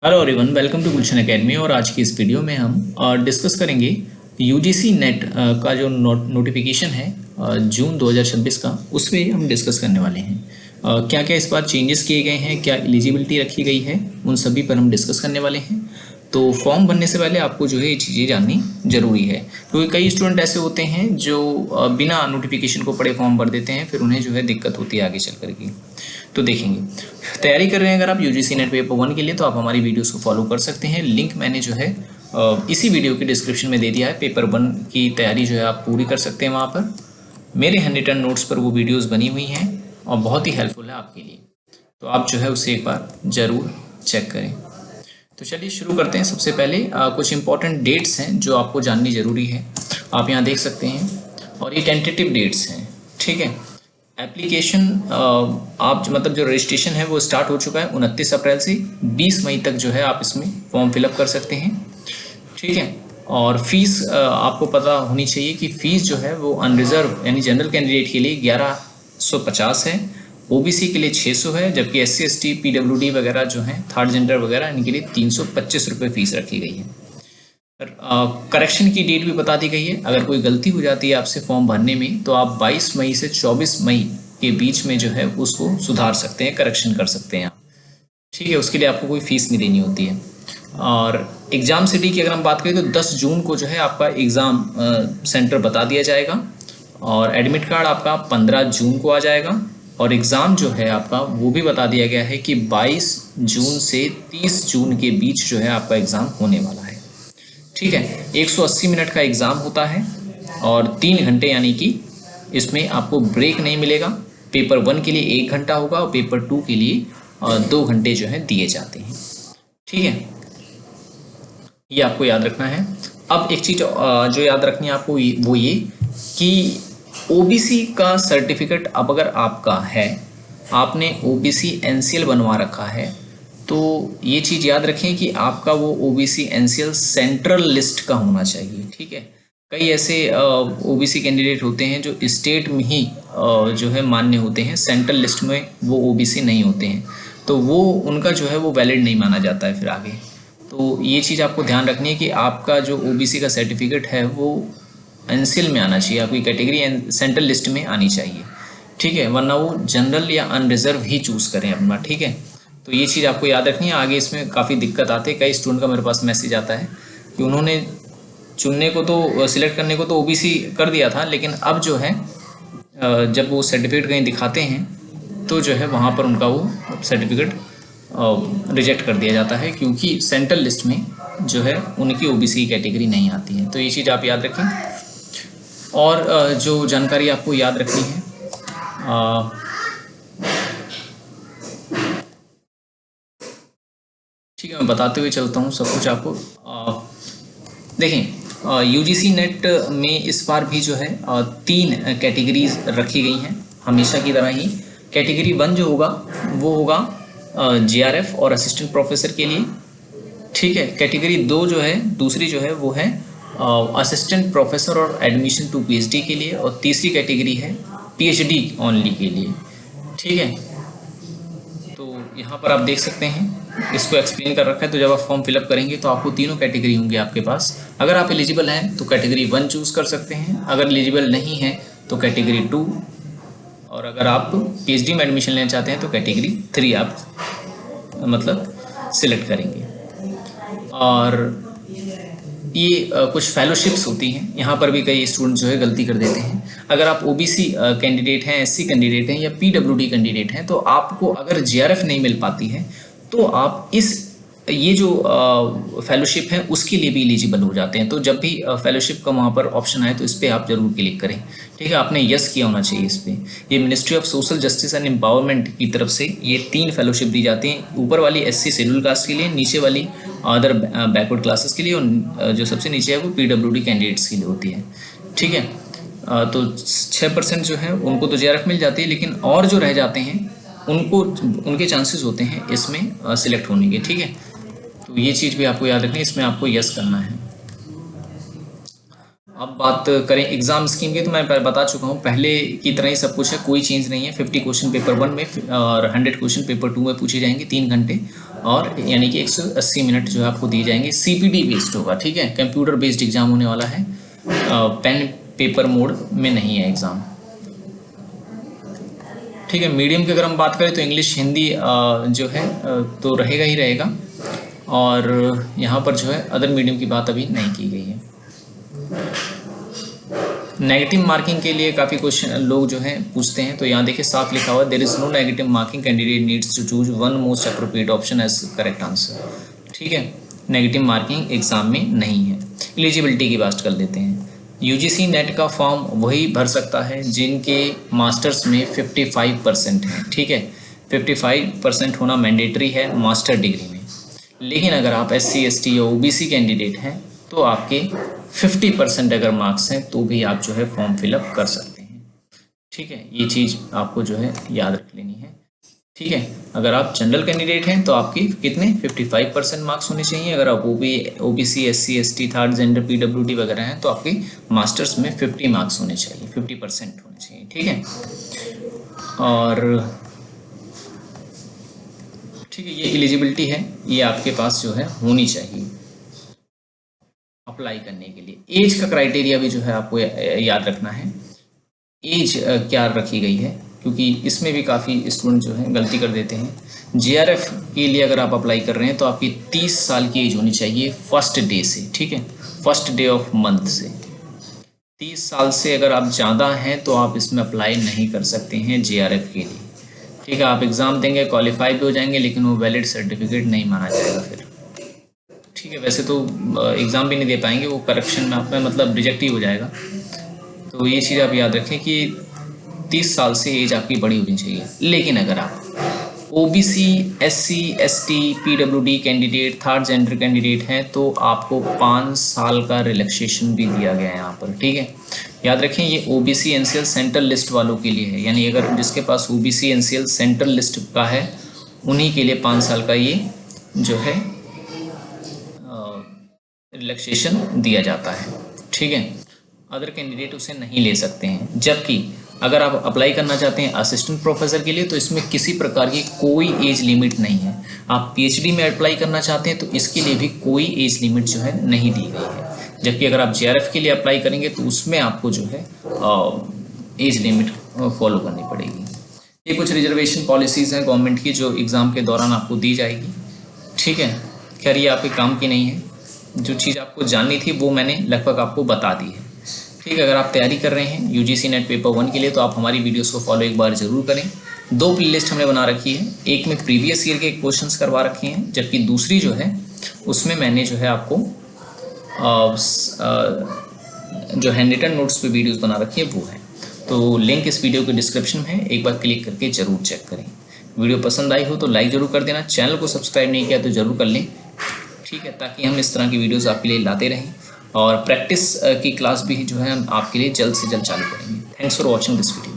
Hello everyone, welcome to Gulshan academy. और आज की इस वीडियो में हम डिस्कस करेंगे यूजीसी नेट का जो नोटिफिकेशन है जून 2026 का, उस पर हम डिस्कस करने वाले हैं। क्या क्या इस बार चेंजेस किए गए हैं, क्या एलिजिबिलिटी रखी गई है, उन सभी पर हम डिस्कस करने वाले हैं। तो फॉर्म भरने से पहले आपको जो है ये चीज़ें जाननी ज़रूरी है, क्योंकि कई स्टूडेंट ऐसे होते हैं जो बिना नोटिफिकेशन को पढ़े फॉर्म भर देते हैं, फिर उन्हें जो है दिक्कत होती है आगे चल कर के। तो देखेंगे, तैयारी कर रहे हैं अगर आप यूजीसी नेट पेपर 1 के लिए, तो आप हमारी वीडियोस को फॉलो कर सकते हैं। लिंक मैंने जो है इसी वीडियो के डिस्क्रिप्शन में दे दिया है। पेपर 1 की तैयारी जो है आप पूरी कर सकते हैं वहाँ पर। मेरे हैंड रिटन नोट्स पर वो वीडियोस बनी हुई हैं और बहुत ही हेल्पफुल है आपके लिए, तो आप जो है उसे एक बार ज़रूर चेक करें। तो चलिए शुरू करते हैं। सबसे पहले कुछ इंपॉर्टेंट डेट्स हैं जो आपको जाननी ज़रूरी है, आप यहाँ देख सकते हैं, और ये टेंटेटिव डेट्स हैं, ठीक है। एप्लीकेशन आप मतलब जो रजिस्ट्रेशन है वो स्टार्ट हो चुका है 29 अप्रैल से 20 मई तक जो है आप इसमें फॉर्म फिलअप कर सकते हैं, ठीक है। और फीस आपको पता होनी चाहिए कि फ़ीस जो है वो अनरिजर्व यानी जनरल कैंडिडेट के लिए 1150 है, ओबीसी के लिए 600 है, जबकि एससी एसटी पीडब्ल्यूडी वगैरह जो हैं थर्ड जेंडर वगैरह इनके लिए 325 रुपये फ़ीस रखी गई है। करेक्शन की डेट भी बता दी गई है। अगर कोई गलती हो जाती है आपसे फॉर्म भरने में, तो आप 22 मई से 24 मई के बीच में जो है उसको सुधार सकते हैं, करेक्शन कर सकते हैं आप, ठीक है। उसके लिए आपको कोई फीस नहीं देनी होती है। और एग्ज़ाम सिटी की अगर हम बात करें तो 10 जून को जो है आपका एग्ज़ाम सेंटर बता दिया जाएगा, और एडमिट कार्ड आपका 15 जून को आ जाएगा, और एग्ज़ाम जो है आपका वो भी बता दिया गया है कि 22 जून से 30 जून के बीच जो है आपका एग्ज़ाम होने वाला है, ठीक है। 180 मिनट का एग्ज़ाम होता है और 3 घंटे, यानी कि इसमें आपको ब्रेक नहीं मिलेगा। पेपर 1 के लिए 1 घंटा होगा और पेपर 2 के लिए 2 घंटे जो है दिए जाते हैं, ठीक है। ये आपको याद रखना है। अब एक चीज़ जो याद रखनी है आपको, वो ये कि ओबीसी का सर्टिफिकेट अब अगर आपका है, आपने ओबीसी एनसीएल बनवा रखा है, तो ये चीज़ याद रखें कि आपका वो ओबीसी एनसीएल सेंट्रल लिस्ट का होना चाहिए, ठीक है। कई ऐसे ओबीसी कैंडिडेट होते हैं जो स्टेट में ही जो है मान्य होते हैं, सेंट्रल लिस्ट में वो ओबीसी नहीं होते हैं, तो वो उनका जो है वो वैलिड नहीं माना जाता है फिर आगे। तो ये चीज़ आपको ध्यान रखनी है कि आपका जो ओबीसी का सर्टिफिकेट है वो एनसीएल में आना चाहिए, आपकी कैटेगरी सेंट्रल लिस्ट में आनी चाहिए, ठीक है, वरना वो जनरल या अनरिजर्व ही चूज़ करें अपना, ठीक है। तो ये चीज़ आपको याद रखनी है। आगे इसमें काफ़ी दिक्कत आती है। कई स्टूडेंट का मेरे पास मैसेज आता है कि उन्होंने चुनने को तो सिलेक्ट करने को तो ओबीसी कर दिया था, लेकिन अब जो है जब वो सर्टिफिकेट कहीं दिखाते हैं तो जो है वहाँ पर उनका वो सर्टिफिकेट रिजेक्ट कर दिया जाता है, क्योंकि सेंट्रल लिस्ट में जो है उनकी ओबीसी की कैटेगरी नहीं आती है। तो ये चीज़ आप याद रखें। और जो जानकारी आपको याद रखनी है, ठीक है, मैं बताते हुए चलता हूँ सब कुछ आपको। देखें, यूजीसी नेट में इस बार भी जो है 3 कैटेगरीज रखी गई हैं हमेशा की तरह ही। कैटेगरी 1 जो होगा वो होगा जेआरएफ और असिस्टेंट प्रोफेसर के लिए, ठीक है। कैटेगरी 2 जो है दूसरी जो है वो है असिस्टेंट प्रोफेसर और एडमिशन टू पीएचडी के लिए, और तीसरी कैटेगरी है पीएचडी ओनली के लिए, ठीक है। तो यहाँ पर आप देख सकते हैं, इसको एक्सप्लेन कर रखा है। तो जब आप फॉर्म फिलअप करेंगे तो आपको तीनों कैटेगरी होंगे आपके पास। अगर आप एलिजिबल हैं तो कैटेगरी 1 चूज़ कर सकते हैं, अगर एलिजिबल नहीं हैं तो कैटेगरी 2, और अगर आप पीएचडी में एडमिशन लेना चाहते हैं तो कैटेगरी 3 आप मतलब सिलेक्ट करेंगे। और ये कुछ फेलोशिप्स होती हैं, यहाँ पर भी कई स्टूडेंट जो है गलती कर देते हैं। अगर आप ओबीसी कैंडिडेट हैं, एससी कैंडिडेट हैं या पीडब्ल्यूडी कैंडिडेट हैं, तो आपको अगर जेआरएफ नहीं मिल पाती है तो आप ये जो फेलोशिप है उसके लिए भी एलिजिबल हो जाते हैं। तो जब भी फेलोशिप का वहाँ पर ऑप्शन आए तो इस पर आप जरूर क्लिक करें, ठीक है। आपने यस किया होना चाहिए इस पर। ये ministry of social justice and empowerment की तरफ से ये 3 फेलोशिप दी जाती हैं। ऊपर वाली एससी शेड्यूल कास्ट के लिए, नीचे वाली अदर बैकवर्ड क्लासेस के लिए, और जो सबसे नीचे है वो पीडब्ल्यूडी कैंडिडेट्स के लिए होती है, ठीक है। तो 6% जो है उनको तो जेआरएफ मिल जाती है, लेकिन और जो रह जाते हैं उनके चांसेस होते हैं इसमें सिलेक्ट होने के, ठीक है। तो ये चीज़ भी आपको याद रखनी है, इसमें आपको यस करना है। अब बात करें एग्ज़ाम स्कीम की, तो मैं बता चुका हूँ, पहले की तरह ही सब कुछ है, कोई चेंज नहीं है। 50 क्वेश्चन पेपर 1 में और 100 क्वेश्चन पेपर 2 में पूछे जाएंगे 3 घंटे, और यानी कि 180 मिनट जो है आपको दिए जाएंगे। CPT बेस्ड होगा, ठीक है, कंप्यूटर बेस्ड एग्जाम होने वाला है, पेन पेपर मोड में नहीं है एग्ज़ाम, ठीक है। मीडियम की अगर हम बात करें तो इंग्लिश हिंदी जो है तो रहेगा ही रहेगा, और यहाँ पर जो है अदर मीडियम की बात अभी नहीं की गई है। नेगेटिव मार्किंग के लिए काफ़ी क्वेश्चन लोग जो हैं पूछते हैं, तो यहाँ देखिए साफ लिखा हुआ है, there is no negative marking, candidate needs to choose one most appropriate option as correct answer, ठीक है। नेगेटिव मार्किंग एग्जाम में नहीं है। एलिजिबिलिटी की बात कर लेते हैं। यूजीसी नेट का फॉर्म वही भर सकता है जिनके मास्टर्स में 55% है, ठीक है। 55% होना मैंडेटरी है मास्टर डिग्री में, लेकिन अगर आप SC ST या OBC कैंडिडेट हैं तो आपके 50% अगर मार्क्स हैं तो भी आप जो है फॉर्म फिलअप कर सकते हैं, ठीक है। ये चीज़ आपको जो है याद रख लेनी है, ठीक है। अगर आप जनरल कैंडिडेट हैं तो आपकी कितने 55% मार्क्स होने चाहिए। अगर आप OBC SC ST third gender PWD वगैरह हैं तो आपके मास्टर्स में 50 मार्क्स होने चाहिए, 50% होने चाहिए, ठीक है। और ठीक है, ये एलिजिबिलिटी है, ये आपके पास जो है होनी चाहिए अप्लाई करने के लिए। एज का क्राइटेरिया भी जो है आपको याद रखना है, एज क्या रखी गई है, क्योंकि इसमें भी काफ़ी स्टूडेंट जो है गलती कर देते हैं। JRF के लिए अगर आप अप्लाई कर रहे हैं तो आपकी 30 साल की एज होनी चाहिए फर्स्ट डे से, ठीक है, फर्स्ट डे ऑफ मंथ से। 30 साल से अगर आप ज़्यादा हैं तो आप इसमें अप्लाई नहीं कर सकते हैं JRF के लिए, ठीक है। आप एग्ज़ाम देंगे, क्वालिफाई भी हो जाएंगे, लेकिन वो वैलिड सर्टिफिकेट नहीं माना जाएगा फिर, ठीक है। वैसे तो एग्ज़ाम भी नहीं दे पाएंगे, वो करेक्शन में आप में मतलब रिजेक्ट ही हो जाएगा। तो ये चीज़ आप याद रखें कि 30 साल से एज आपकी बड़ी होनी चाहिए। लेकिन अगर आप OBC SC ST PWD candidate third gender candidate हैं तो आपको 5 साल का रिलैक्सेशन भी दिया गया है यहाँ पर, ठीक है। याद रखें ये OBC NCL सेंट्रल लिस्ट वालों के लिए है, यानी अगर जिसके पास OBC NCL सेंट्रल लिस्ट का है उन्हीं के लिए 5 साल का ये जो है रिलैक्सेशन दिया जाता है, ठीक है। अदर कैंडिडेट उसे नहीं ले सकते हैं। जबकि अगर आप अप्लाई करना चाहते हैं असिस्टेंट प्रोफेसर के लिए तो इसमें किसी प्रकार की कोई एज लिमिट नहीं है। आप PhD में अप्लाई करना चाहते हैं तो इसके लिए भी कोई एज लिमिट जो है नहीं दी गई है। जबकि अगर आप JRF के लिए अप्लाई करेंगे तो उसमें आपको जो है एज लिमिट फॉलो करनी पड़ेगी। ये कुछ रिजर्वेशन पॉलिसीज़ हैं गवर्नमेंट की जो एग्ज़ाम के दौरान आपको दी जाएगी, ठीक है। खैर ये आपके काम की नहीं है, जो चीज़ आपको जाननी थी वो मैंने लगभग आपको बता दी है, ठीक है। अगर आप तैयारी कर रहे हैं UGC नेट पेपर 1 के लिए तो आप हमारी वीडियोस को फॉलो एक बार ज़रूर करें। 2 प्लेलिस्ट हमने बना रखी है, एक में प्रीवियस ईयर के क्वेश्चंस करवा रखे हैं, जबकि दूसरी जो है उसमें मैंने जो है आपको जो हैंड रिटन नोट्स पे वीडियोस बना रखी है वो है। तो लिंक इस वीडियो के डिस्क्रिप्शन में है, एक बार क्लिक करके ज़रूर चेक करें। वीडियो पसंद आई हो तो लाइक ज़रूर कर देना, चैनल को सब्सक्राइब नहीं किया तो ज़रूर कर लें, ठीक है, ताकि हम इस तरह की वीडियोस आपके लिए लाते रहें। और प्रैक्टिस की क्लास भी जो है हम आपके लिए जल्द से जल्द चालू करेंगे। Thanks for watching this video.